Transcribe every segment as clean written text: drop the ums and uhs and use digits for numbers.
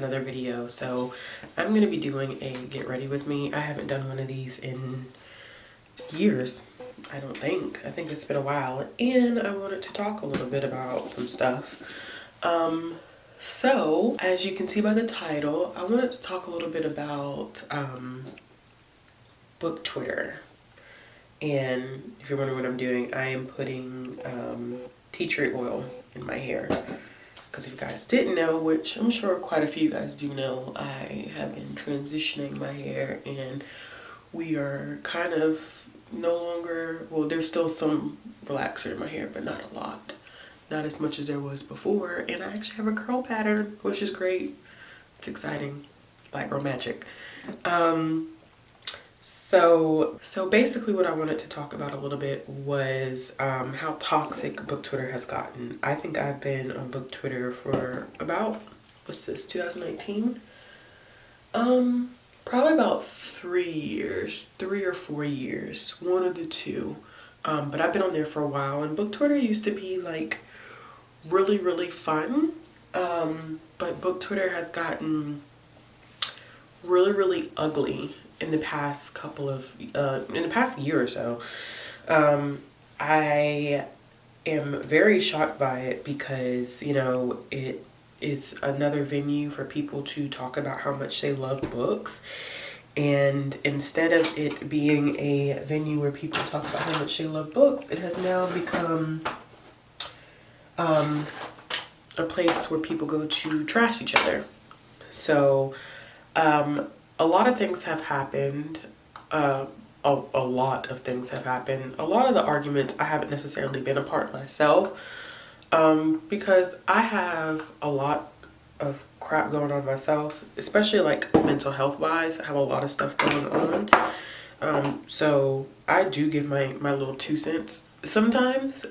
another video. So I'm going to be doing a get ready with me. I haven't done one of these in years, I don't think. I think it's been a while, and I wanted to talk a little bit about some stuff. So as you can see by the title, I wanted to talk a little bit about book Twitter. And if you're wondering what I'm doing, I am putting tea tree oil in my hair. Because if you guys didn't know, which I'm sure quite a few of you guys do know, I have been transitioning my hair, and we are kind of no longer, well, there's still some relaxer in my hair, but not a lot. Not as much as there was before. And I actually have a curl pattern, which is great. It's exciting. Black girl magic. So basically what I wanted to talk about a little bit was how toxic book Twitter has gotten. I think I've been on book Twitter for about, what's this, 2019? Probably about 3 years, 3 or 4 years, one of the two. But I've been on there for a while, and book Twitter used to be like really, really fun. But book Twitter has gotten really, really ugly in the past in the past year or so. I am very shocked by it because, you know, it is another venue for people to talk about how much they love books. And instead of it being a venue where people talk about how much they love books, it has now become a place where people go to trash each other. So a lot of things have happened. A lot of things have happened. A lot of the arguments I haven't necessarily been a part myself, because I have a lot of crap going on myself, especially like mental health wise. I have a lot of stuff going on. So I do give my little 2 cents sometimes.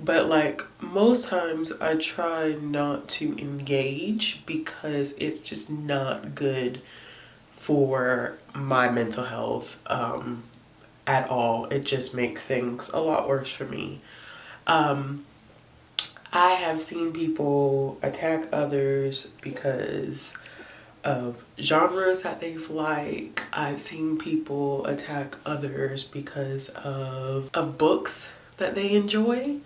But like most times I try not to engage because it's just not good for my mental health at all. It just makes things a lot worse for me. I have seen people attack others because of genres that they like. I've seen people attack others because of books that they enjoy,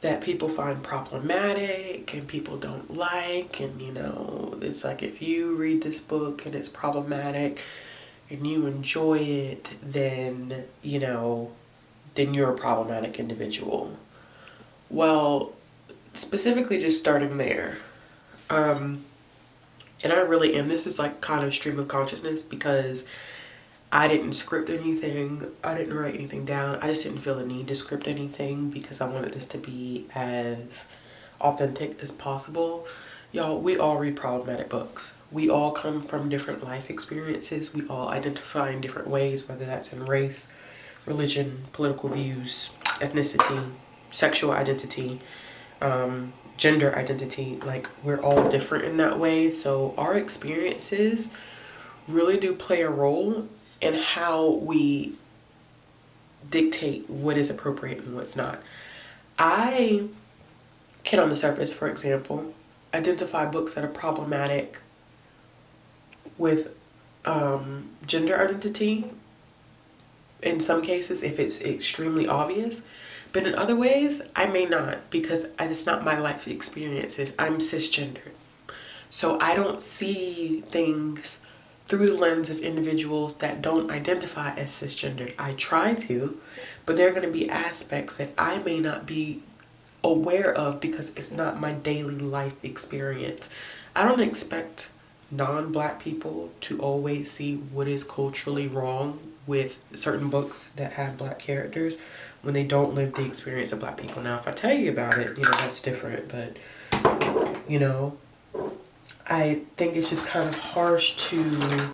that people find problematic and people don't like. And you know, it's like, if you read this book and it's problematic and you enjoy it, then, you know, then you're a problematic individual. Well, specifically just starting there, and I really am, this is like kind of stream of consciousness, because I didn't script anything. I didn't write anything down. I just didn't feel the need to script anything because I wanted this to be as authentic as possible. Y'all, we all read problematic books. We all come from different life experiences. We all identify in different ways, whether that's in race, religion, political views, ethnicity, sexual identity, gender identity. Like, we're all different in that way. So our experiences really do play a role in how we dictate what is appropriate and what's not. I can, on the surface, for example, identify books that are problematic with gender identity in some cases, if it's extremely obvious. But in other ways, I may not, because it's not my life experiences. I'm cisgendered. So I don't see things through the lens of individuals that don't identify as cisgendered. I try to, but there are going to be aspects that I may not be aware of because it's not my daily life experience. I don't expect non-Black people to always see what is culturally wrong with certain books that have Black characters when they don't live the experience of Black people. Now, if I tell you about it, you know, that's different, but, you know, I think it's just kind of harsh to,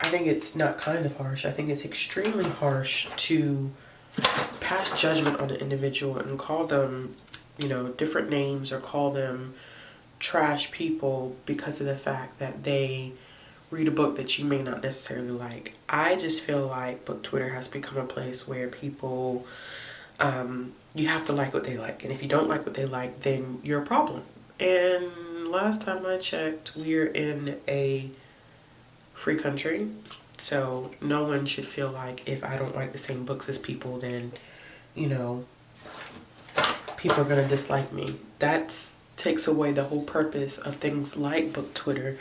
I think it's not kind of harsh, I think it's extremely harsh to pass judgment on an individual and call them, you know, different names, or call them trash people because of the fact that they read a book that you may not necessarily like. I just feel like book Twitter has become a place where people, you have to like what they like. And if you don't like what they like, then you're a problem. And last time I checked, we're in a free country. So no one should feel like if I don't like the same books as people, then, you know, people are gonna dislike me. That takes away the whole purpose of things like Book Twitter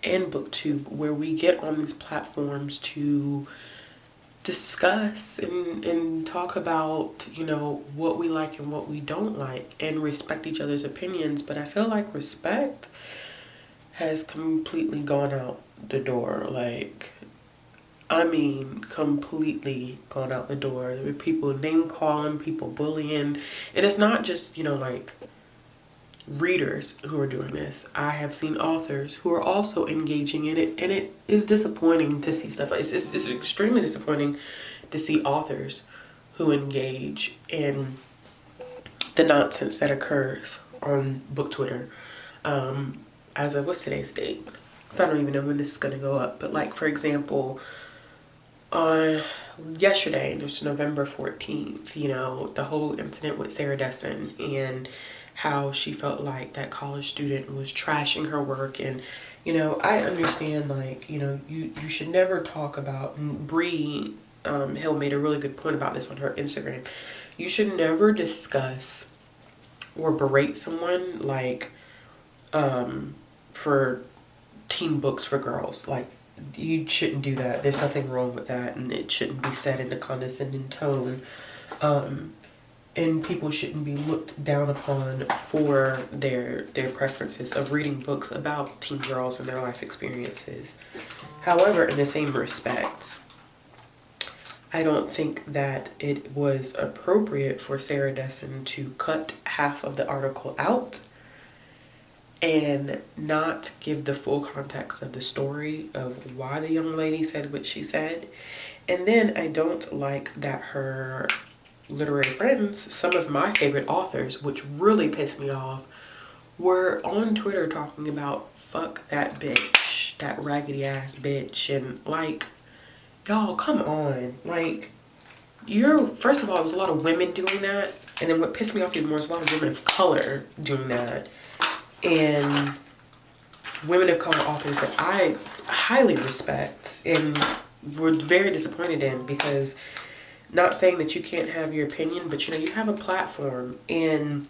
and BookTube, where we get on these platforms to discuss and talk about, you know, what we like and what we don't like and respect each other's opinions. But I feel like respect has completely gone out the door. Like, I mean, completely gone out the door. There were people name calling, people bullying. And it's not just, you know, like readers who are doing this. I have seen authors who are also engaging in it. And it is disappointing to see stuff. It's extremely disappointing to see authors who engage in the nonsense that occurs on book Twitter. As of, what's today's date? So I don't even know when this is going to go up. But like, for example, on yesterday, it's November 14th, you know, the whole incident with Sarah Dessen and how she felt like that college student was trashing her work. And, you know, I understand, like, you know, you should never talk about, Bree Hill made a really good point about this on her Instagram. You should never discuss or berate someone, like, for teen books for girls. Like, you shouldn't do that. There's nothing wrong with that, and it shouldn't be said in a condescending tone. And people shouldn't be looked down upon for their preferences of reading books about teen girls and their life experiences. However, in the same respect, I don't think that it was appropriate for Sarah Dessen to cut half of the article out and not give the full context of the story of why the young lady said what she said. And then I don't like that her literary friends, some of my favorite authors, which really pissed me off, were on Twitter talking about fuck that bitch, that raggedy ass bitch. And like, y'all, come on. Like, first of all, it was a lot of women doing that. And then what pissed me off even more is a lot of women of color doing that. And women of color authors that I highly respect and were very disappointed in, because not saying that you can't have your opinion, but you know, you have a platform. And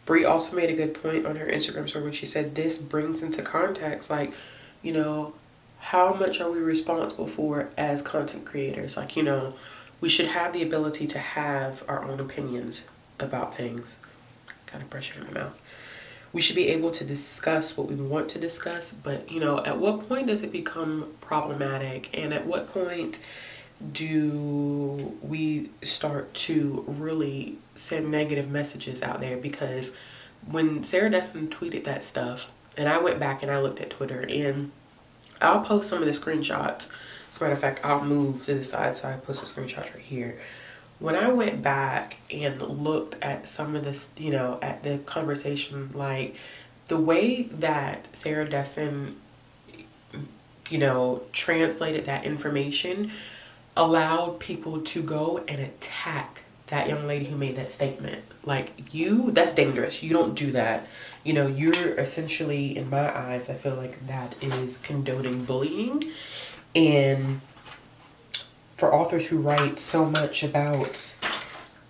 Brie also made a good point on her Instagram story when she said this brings into context, like, you know, how much are we responsible for as content creators? Like, you know, we should have the ability to have our own opinions about things. Kind of pressure in my mouth. We should be able to discuss what we want to discuss, but you know, at what point does it become problematic, and at what point do we start to really send negative messages out there? Because when Sarah Dessen tweeted that stuff, and I went back and I looked at Twitter, and I'll post some of the screenshots. As a matter of fact, I'll move to the side so I post the screenshots right here. When I went back and looked at some of this, you know, at the conversation, like the way that Sarah Dessen, you know, translated that information allowed people to go and attack that young lady who made that statement. Like, that's dangerous. You don't do that. You know, you're essentially, in my eyes, I feel like that is condoning bullying. And for authors who write so much about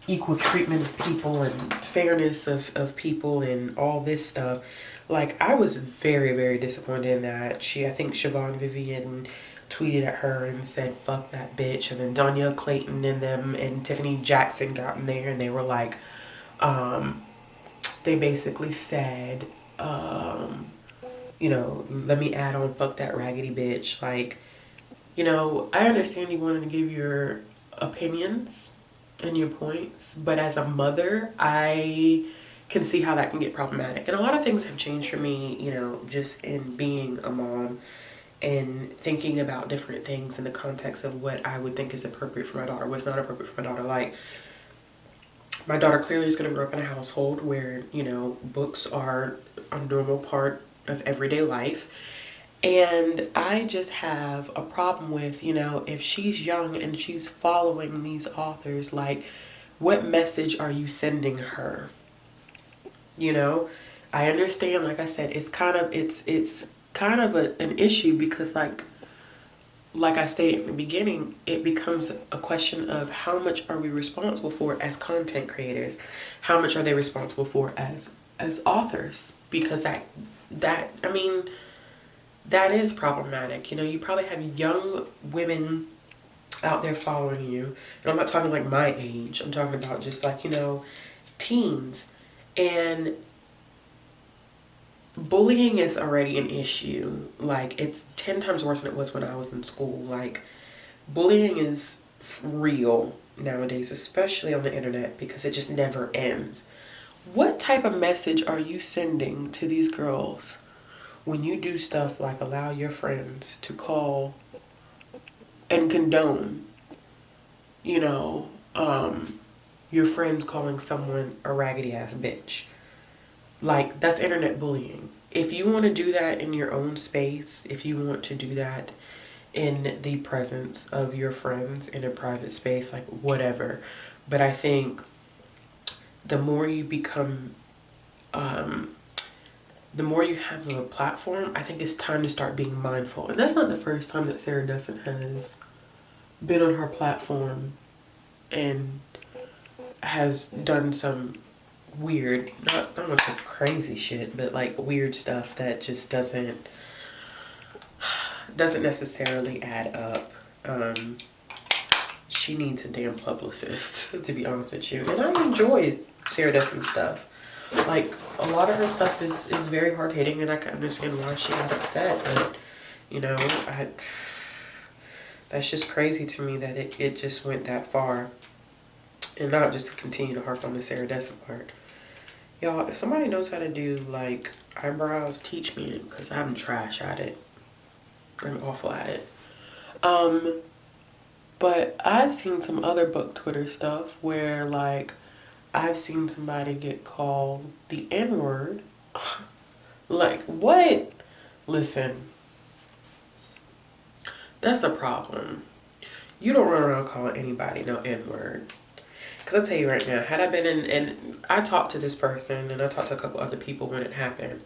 equal treatment of people and fairness of people and all this stuff, like, I was very, very disappointed in that. I think Siobhan Vivian tweeted at her and said, fuck that bitch. And then Danielle Clayton and them and Tiffany Jackson got in there and they were like, they basically said, you know, let me add on fuck that raggedy bitch. Like, you know, I understand you wanted to give your opinions and your points, but as a mother, I can see how that can get problematic. And a lot of things have changed for me, you know, just in being a mom and thinking about different things in the context of what I would think is appropriate for my daughter, what's not appropriate for my daughter. Like, my daughter clearly is going to grow up in a household where, you know, books are a normal part of everyday life. And I just have a problem with, you know, if she's young and she's following these authors, like, what message are you sending her? You know, I understand, like I said, it's kind of an issue because like I stated in the beginning, it becomes a question of how much are we responsible for as content creators? How much are they responsible for as authors? Because I mean, that is problematic. You know, you probably have young women out there following you. And I'm not talking like my age. I'm talking about just like, you know, teens. And bullying is already an issue. Like, it's 10 times worse than it was when I was in school. Like, bullying is real nowadays, especially on the internet, because it just never ends. What type of message are you sending to these girls when you do stuff like allow your friends to call and condone, you know, your friends calling someone a raggedy ass bitch? Like, that's internet bullying. If you want to do that in your own space, if you want to do that in the presence of your friends in a private space, like whatever. But I think the more you become, the more you have a platform, I think it's time to start being mindful. And that's not the first time that Sarah Dessen has been on her platform and has done some weird, I don't know if it's crazy shit, but like weird stuff that just doesn't necessarily add up. She needs a damn publicist, to be honest with you. And I enjoy Sarah Dessen's stuff. Like, a lot of her stuff is very hard hitting, and I can understand why she got upset. But, you know, that's just crazy to me that it just went that far. And not just to continue to harp on the Sarah Dessen part. Y'all, if somebody knows how to do, like, eyebrows, teach me, because I'm trash at it. I'm awful at it. But I've seen some other book Twitter stuff where, like, I've seen somebody get called the N-word. Like, what? Listen, that's a problem. You don't run around calling anybody no N-word. Because I'll tell you right now, had I been in, and I talked to this person, and I talked to a couple other people when it happened,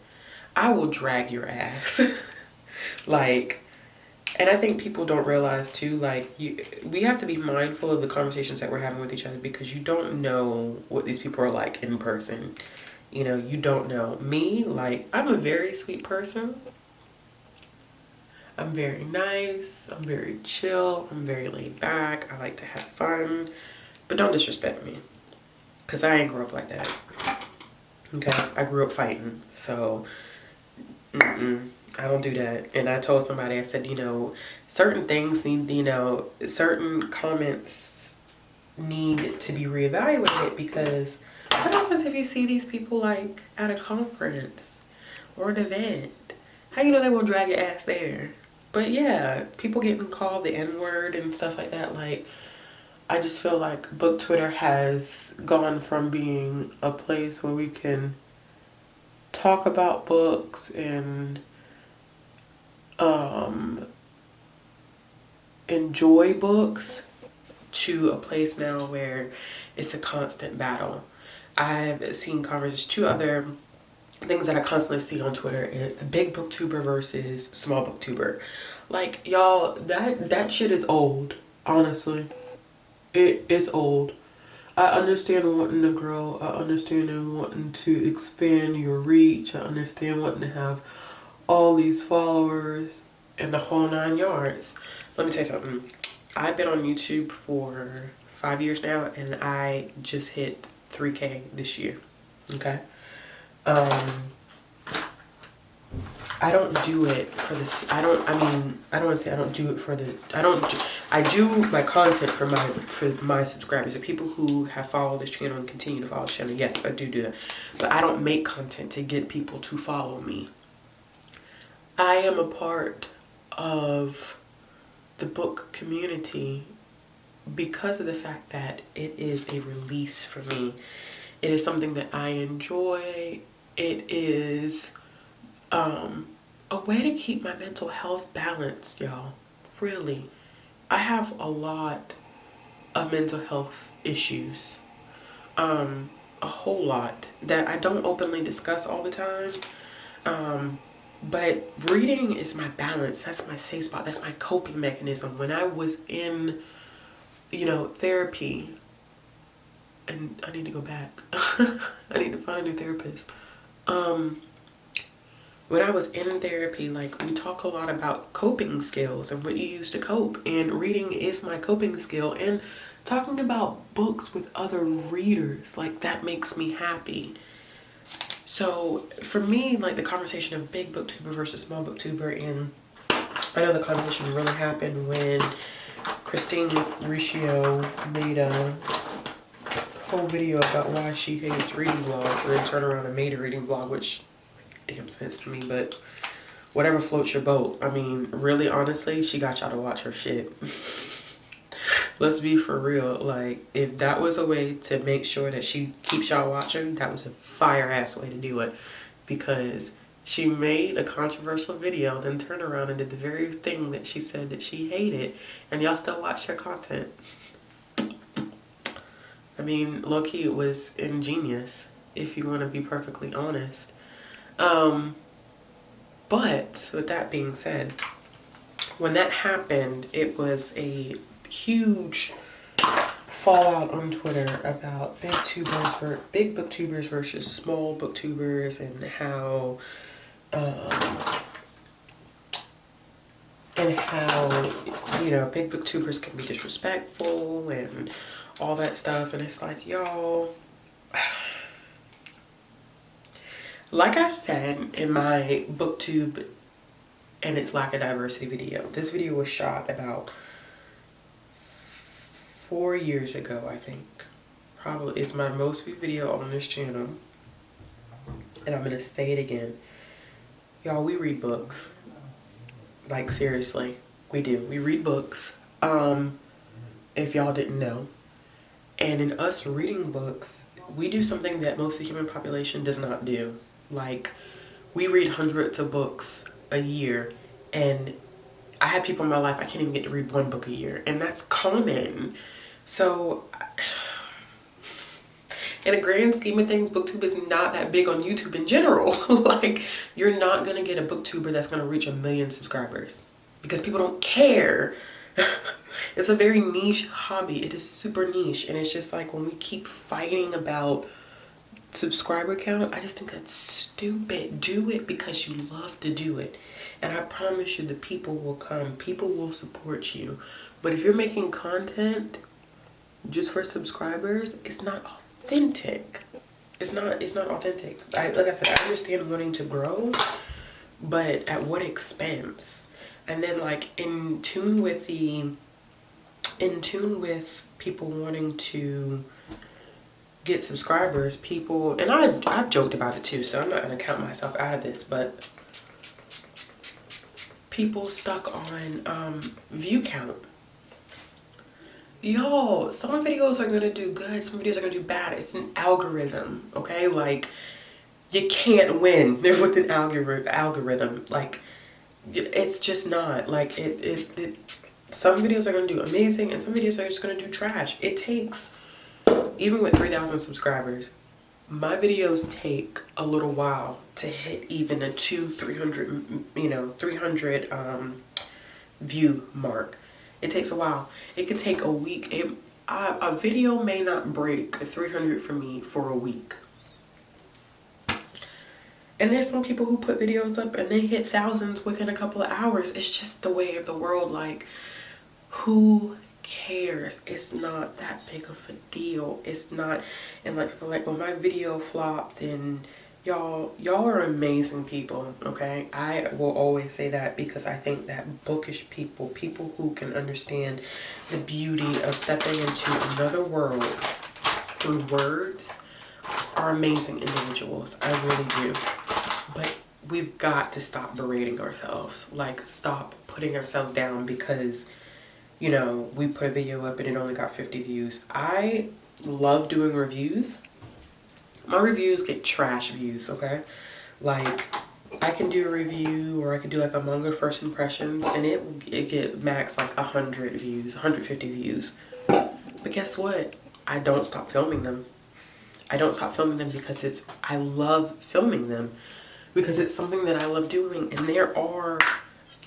I will drag your ass. Like, and I think people don't realize too, like, we have to be mindful of the conversations that we're having with each other, because you don't know what these people are like in person. You know, you don't know. Me, like, I'm a very sweet person. I'm very nice. I'm very chill. I'm very laid back. I like to have fun. But don't disrespect me, because I ain't grew up like that. Okay? I grew up fighting. So, I don't do that. And I told somebody, I said, you know, certain things need, you know, certain comments need to be reevaluated, because what happens if you see these people like at a conference or an event? How you know they won't drag your ass there? But yeah, people getting called the N-word and stuff like that, like, I just feel like book Twitter has gone from being a place where we can talk about books and enjoy books to a place now where it's a constant battle. I've seen conversations, two other things that I constantly see on Twitter. It's big booktuber versus small booktuber. Like, y'all, that shit is old, honestly. It's old. I understand wanting to grow. I understand wanting to expand your reach. I understand wanting to have all these followers and the whole 9 yards. Let me tell you something. I've been on YouTube for 5 years now, and I just hit 3K this year. Okay? I don't do it for this. I don't want to say I don't do it for the, I do my content for my subscribers, the people who have followed this channel and continue to follow this channel. Yes, I do that. But I don't make content to get people to follow me. I am a part of the book community because of the fact that it is a release for me. It is something that I enjoy. It is a way to keep my mental health balanced, y'all. Really. I have a lot of mental health issues. a whole lot that I don't openly discuss all the time. But reading is my balance. That's my safe spot. That's my coping mechanism. When I was in, therapy, and I need to go back. I need to find a new therapist. When I was in therapy, like, we talk a lot about coping skills and what you use to cope, and reading is my coping skill, and talking about books with other readers, like, that makes me happy. So for me, like, the conversation of big booktuber versus small booktuber, and I know the conversation really happened when Christine Riccio made a whole video about why she hates reading vlogs, and then turned around and made a reading vlog, which makes damn sense to me, but whatever floats your boat. I mean, really, honestly, she got y'all to watch her shit. Let's be for real. Like, if that was a way to make sure that she keeps y'all watching, that was a fire ass way to do it. Because she made a controversial video, then turned around and did the very thing that she said that she hated, and y'all still watch her content. I mean, low-key, it was ingenious, if you want to be perfectly honest. But with that being said, when that happened, it was a huge fallout on Twitter about big booktubers versus small booktubers, and how big booktubers can be disrespectful and all that stuff. And it's like, y'all, like I said in my booktube and its lack of diversity video, this video was shot about 4 years ago, I think. Probably, it's my most viewed video on this channel, and I'm gonna say it again. Y'all, we read books. Like, seriously, we do. We read books, if y'all didn't know. And in us reading books, we do something that most of the human population does not do. Like, we read hundreds of books a year, and I have people in my life I can't even get to read one book a year, and that's common. So in a grand scheme of things, booktube is not that big on YouTube in general. Like, you're not gonna get a booktuber that's gonna reach 1 million subscribers, because people don't care. It's a very niche hobby. It is super niche, and it's just like, when we keep fighting about subscriber count, I just think that's stupid. Do it because you love to do it, and I promise you the people will come. People will support you. But if you're making content just for subscribers, it's not authentic. It's not authentic. Like I said, I understand wanting to grow, but at what expense? And then, like, in tune with people wanting to get subscribers, people, and I've joked about it too, so I'm not gonna count myself out of this, but people stuck on view count. Y'all, some videos are gonna do good, some videos are gonna do bad. It's an algorithm, okay? Like, you can't win with an algorithm. Like, it's just not. Like, some videos are gonna do amazing, and some videos are just gonna do trash. It takes, even with 3,000 subscribers, my videos take a little while to hit even a 300 view mark. It takes a while. It could take a week. A video may not break 300 for me for a week. And there's some people who put videos up and they hit thousands within a couple of hours. It's just the way of the world. Like, who cares? It's not that big of a deal. It's not. And like, people are like, well, my video flopped, and y'all are amazing people, okay? I will always say that, because I think that bookish people who can understand the beauty of stepping into another world through words, are amazing individuals. I really do. But we've got to stop berating ourselves. Like, stop putting ourselves down because, we put a video up and it only got 50 views. I love doing reviews. My reviews get trash views, okay? Like, I can do a review, or I can do like a manga first impressions, and it get max like 100 views, 150 views. But guess what? I don't stop filming them. I don't stop filming them because I love filming them, because it's something that I love doing, and there are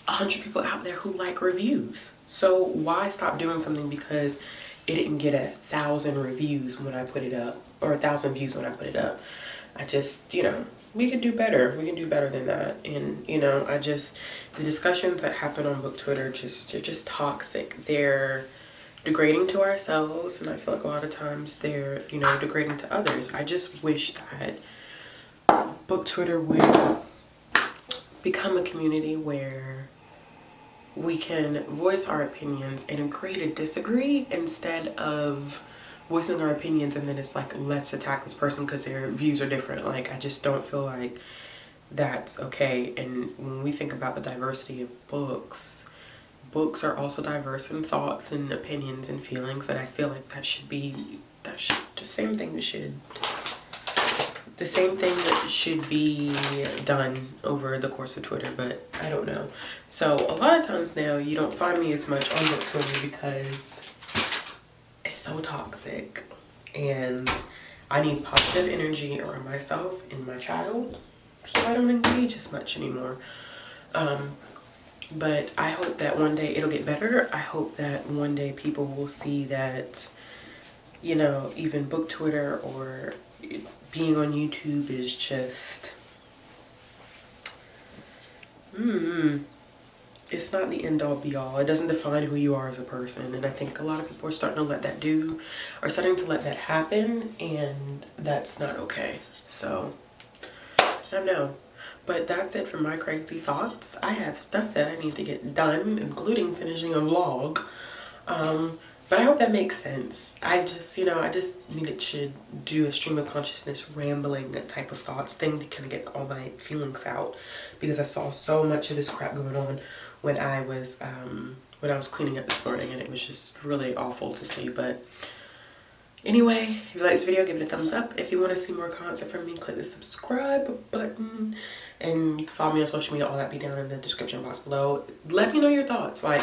100 people out there who like reviews. So why stop doing something because it didn't get 1,000 reviews when I put it up, or 1,000 views when I put it up? I just, you know, we can do better. We can do better than that. And, you know, the discussions that happen on book Twitter, they're just toxic. They're degrading to ourselves, and I feel like a lot of times they're, you know, degrading to others. I just wish that book Twitter would become a community where we can voice our opinions and agree to disagree, instead of voicing our opinions and then it's like, let's attack this person because their views are different. Like, I just don't feel like that's okay. And when we think about the diversity of books are also diverse in thoughts and opinions and feelings, and I feel like the same thing that should be done over the course of Twitter, but I don't know. So a lot of times now you don't find me as much on book Twitter because it's so toxic, and I need positive energy around myself and my child, so I don't engage as much anymore. But I hope that one day it'll get better. I hope that one day people will see that, you know, even book Twitter or being on YouTube is just, it's not the end all be all. It doesn't define who you are as a person. And I think a lot of people are starting to let that happen, and that's not okay. So, I don't know. But that's it for my crazy thoughts. I have stuff that I need to get done, including finishing a vlog. But I hope that makes sense. I just needed to do a stream of consciousness rambling type of thoughts thing to kind of get all my feelings out, because I saw so much of this crap going on when I was cleaning up this morning, and it was just really awful to see. But anyway, if you like this video, give it a thumbs up. If you want to see more content from me, click the subscribe button. And you can follow me on social media, all that be down in the description box below. Let me know your thoughts. Like,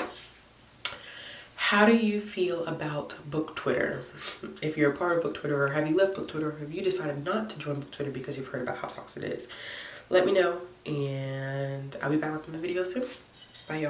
how do you feel about book Twitter? If you're a part of book Twitter, or have you left book Twitter, or have you decided not to join book Twitter because you've heard about how toxic it is? Let me know, and I'll be back with another video soon. Bye, y'all.